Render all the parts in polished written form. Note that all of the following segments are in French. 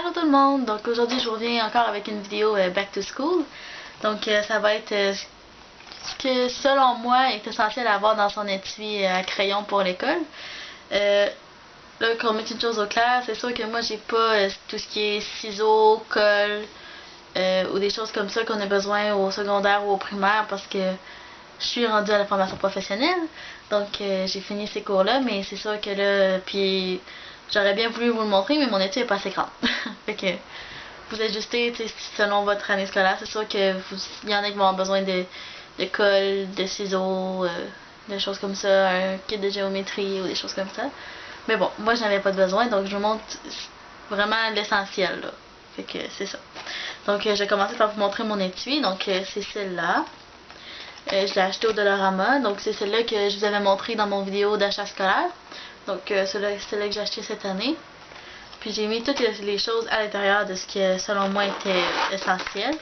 Allô tout le monde! Donc aujourd'hui je reviens encore avec une vidéo Back to School. Donc ça va être ce que selon moi est essentiel à avoir dans son étui à crayon pour l'école. Là qu'on mette une chose au clair, c'est sûr que moi j'ai pas tout ce qui est ciseaux, colle ou des choses comme ça qu'on a besoin au secondaire ou au primaire parce que je suis rendue à la formation professionnelle. Donc j'ai fini ces cours-là, mais c'est sûr que là, puis j'aurais bien voulu vous le montrer, mais mon étui est pas assez grande. Fait que vous ajustez selon votre année scolaire. C'est sûr que il y en a qui vont avoir besoin de colle, de ciseaux, de choses comme ça, un kit de géométrie ou des choses comme ça. Mais bon, moi j'en avais pas de besoin, donc je vous montre vraiment l'essentiel là. Fait que c'est ça. Donc je vais commencer par vous montrer mon étui. Donc c'est celle-là. Je l'ai acheté au Dollarama. Donc c'est celle-là que je vous avais montré dans mon vidéo d'achat scolaire. Donc c'est celle-là que j'ai acheté cette année. Puis j'ai mis toutes les choses à l'intérieur de ce qui selon moi était essentiel.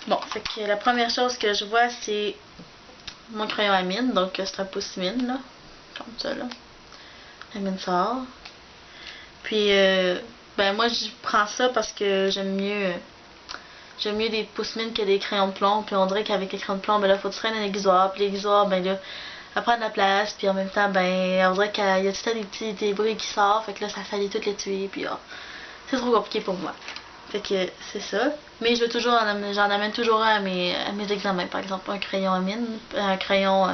Bon, fait que la première chose que je vois c'est mon crayon à mine. Donc c'est un pouce mine là. Comme ça là. La mine sort. Puis ben moi je prends ça parce que j'aime mieux des pouces-mines que des crayons de plomb. Puis on dirait qu'avec les crayons de plomb, ben là, faut que tu prennes un aiguisoir. Puis l'aiguisoir, ben là, elle prend de la place. Puis en même temps, ben, on dirait qu'il y a tout le temps des petits débris qui sortent. Fait que là, ça salit toutes les tuiles. Puis c'est trop compliqué pour moi. Fait que c'est ça. Mais je veux toujours, j'en amène toujours un à mes examens. Par exemple, un crayon à mine, un crayon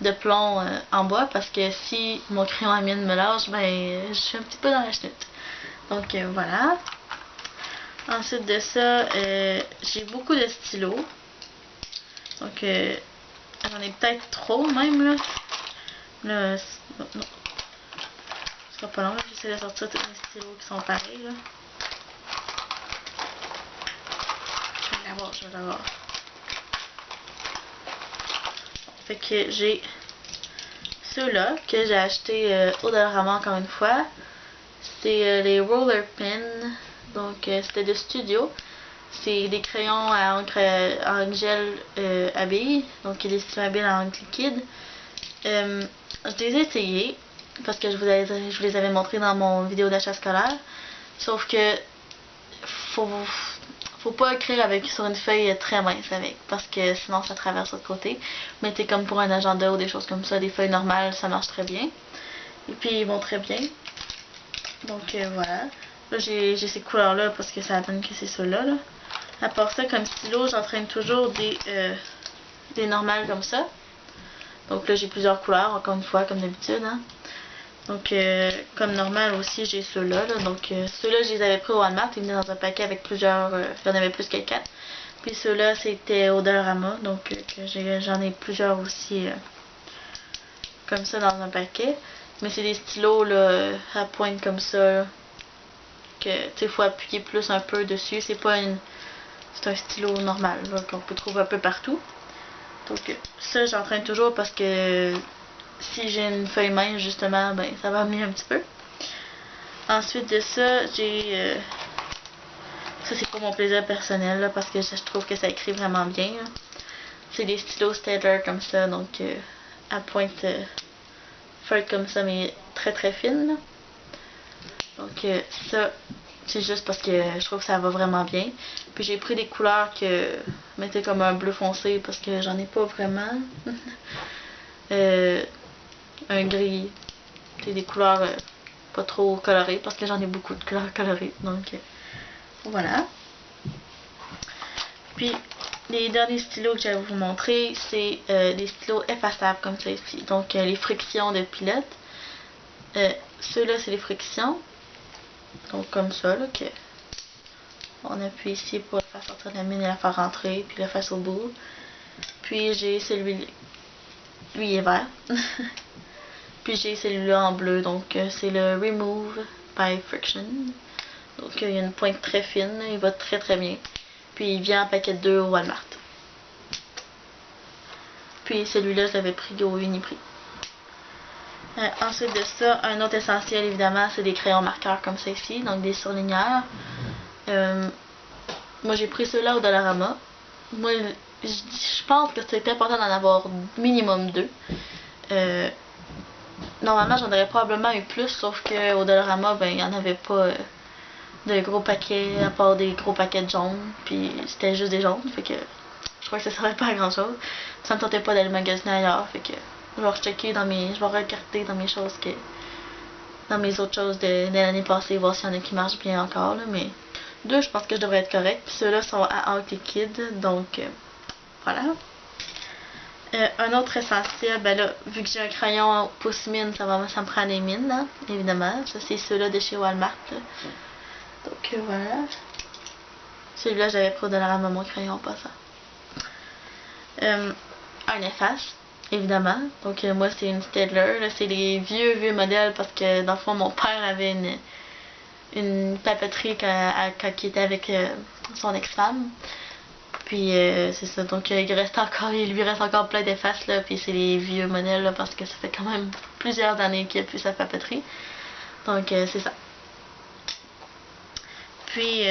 de plomb en bois. Parce que si mon crayon à mine me lâche, ben, je suis un petit peu dans la chenoute. Donc voilà. Ensuite de ça, j'ai beaucoup de stylos. Donc, j'en ai peut-être trop même là. Là, non, non. Ce sera pas long. J'essaie de sortir tous les stylos qui sont pareils là. Je vais l'avoir. Bon, fait que j'ai ceux-là que j'ai acheté au Dollarama encore une fois. C'est les Roller Pins. Donc, c'était de Studio. C'est des crayons à encre gel à billes, donc des stylos à billes à encre liquide. Je les ai essayés parce que je vous les avais montrés dans mon vidéo d'achat scolaire. Sauf que faut pas écrire sur une feuille très mince avec, parce que sinon ça traverse l'autre côté. Mettez comme pour un agenda ou des choses comme ça, des feuilles normales, ça marche très bien. Et puis ils vont très bien. Donc voilà. Là j'ai ces couleurs là parce que ça donne que c'est ceux-là là. À part ça, comme stylo, j'entraîne toujours des normales comme ça. Donc là, j'ai plusieurs couleurs, encore une fois, comme d'habitude. Hein. Donc, comme normal aussi, j'ai ceux-là. Donc, ceux-là, je les avais pris au Walmart. Ils venaient dans un paquet avec plusieurs. Il y en avait plus que 4. Puis ceux-là, c'était au Dollarama. Donc, j'en ai plusieurs aussi comme ça dans un paquet. Mais c'est des stylos là, à pointe comme ça. Là, que, tu sais, il faut appuyer plus un peu dessus. C'est pas une. C'est un stylo normal qu'on peut trouver un peu partout. Donc ça j'entraîne toujours parce que si j'ai une feuille mince justement, ben ça va amener un petit peu. Ensuite de ça, j'ai ça c'est pour mon plaisir personnel là, parce que je trouve que ça écrit vraiment bien. C'est des stylos Staedtler comme ça, donc à pointe feuille comme ça mais très très fine. Là. Donc ça c'est juste parce que je trouve que ça va vraiment bien. Puis j'ai pris des couleurs que mettez comme un bleu foncé parce que j'en ai pas vraiment. Un gris. C'est des couleurs pas trop colorées parce que j'en ai beaucoup de couleurs colorées. Donc voilà. Puis les derniers stylos que je vais vous montrer, c'est des stylos effaçables comme ça ici. Donc les frictions de pilote. Ceux-là c'est les frictions. Donc comme ça, là, que on appuie ici pour le faire sortir de la mine et la faire rentrer, puis le faire au bout. Puis j'ai celui-là, lui il est vert. Puis j'ai celui-là en bleu, donc c'est le Remove by Friction. Donc il y a une pointe très fine, il va très très bien. Puis il vient en paquet de 2 au Walmart. Puis celui-là je l'avais pris au Uniprix. Ensuite de ça, un autre essentiel évidemment, c'est des crayons marqueurs comme ça ici, donc des surligneurs. Moi j'ai pris ceux-là au Dollarama. Moi je pense que c'est important d'en avoir minimum 2. normalement j'en aurais probablement eu plus, sauf que au Dollarama, ben il y en avait pas de gros paquets, à part des gros paquets de jaunes, puis c'était juste des jaunes, fait que je crois que ça servait pas à grand chose. Ça me tentait pas d'aller magasiner ailleurs, fait que je vais rechecker je vais regarder dans mes choses dans mes autres choses de l'année passée, voir s'il y en a qui marchent bien encore, là, mais deux, je pense que je devrais être correct. Puis ceux-là sont à encre liquide, donc voilà. Un autre essentiel, ben là, vu que j'ai un crayon pouce mine, ça me prend des mines, là, évidemment. Ça, c'est ceux-là de chez Walmart, là. Donc voilà. Celui-là, j'avais pris au Dollarama mon crayon en passant. Un efface, évidemment. Donc moi, c'est une Staedtler. C'est les vieux modèles parce que dans le fond, mon père avait une papeterie quand il était avec son ex-femme. Puis c'est ça, donc il lui reste encore plein d'effaces là, puis c'est les vieux modèles là, parce que ça fait quand même plusieurs années qu'il n'y a plus sa papeterie. Donc c'est ça. Puis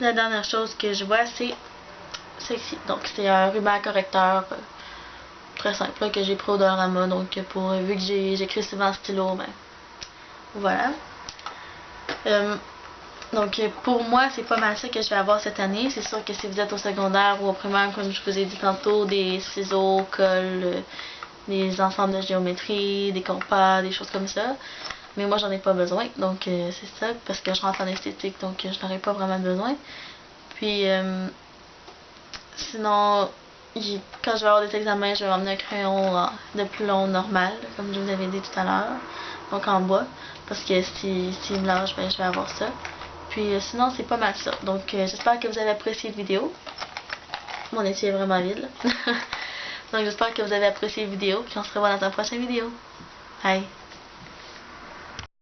la dernière chose que je vois, c'est ici. Donc c'est un ruban correcteur très simple là, que j'ai pris au Dollarama. Donc vu que j'écris souvent en stylo, ben voilà. Donc pour moi, c'est pas mal ça que je vais avoir cette année. C'est sûr que si vous êtes au secondaire ou au primaire, comme je vous ai dit tantôt, des ciseaux, colle, des ensembles de géométrie, des compas, des choses comme ça. Mais moi, j'en ai pas besoin. Donc c'est ça, parce que je rentre en esthétique, donc je n'en ai pas vraiment besoin. Puis sinon, quand je vais avoir des examens, je vais emmener un crayon de plomb normal, comme je vous avais dit tout à l'heure. Donc en bois, parce que s'il me lâche, ben, je vais avoir ça. Puis sinon, c'est pas mal ça. Donc j'espère que vous avez apprécié la vidéo. Mon étui est vraiment vide là. Donc j'espère que vous avez apprécié la vidéo. Puis on se revoit dans une prochaine vidéo. Bye!